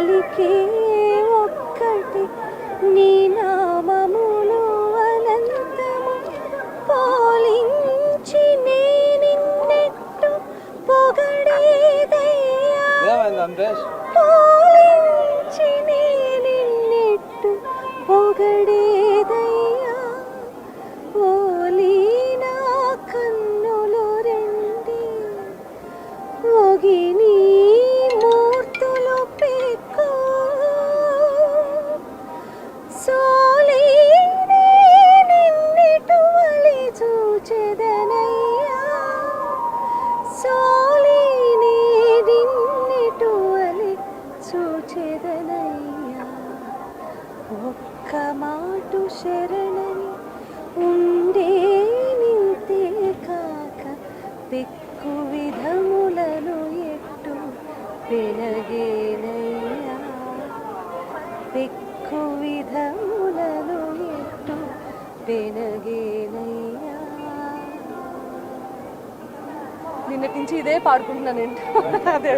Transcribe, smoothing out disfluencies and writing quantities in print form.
పలికే ఒక్కటి నీ నామములు అనంతము పోలించి నేనిన్నెట్టు పొగడేదయ్యా పోలించి నేనిన్నెట్టు పొగడేదయ్యా ఓలి నా కన్నులు రెండి ఒగిని మూర్తులు పెక్కు సోలి నిన్నిటువలి చూచెదనయ్యా సోలి నిన్నిటువలి చూచెదనయ్యా ఒక్క మాటు శరణని ఉండే నింతే కాక పెక్కు విధములను ఎట్టు పెనగేనయ్యా పెక్కు విధములను ఎట్టు పెనగేనయ్యా. నిన్నటి నుంచి ఇదే పాడుకుంటున్నాను. అదే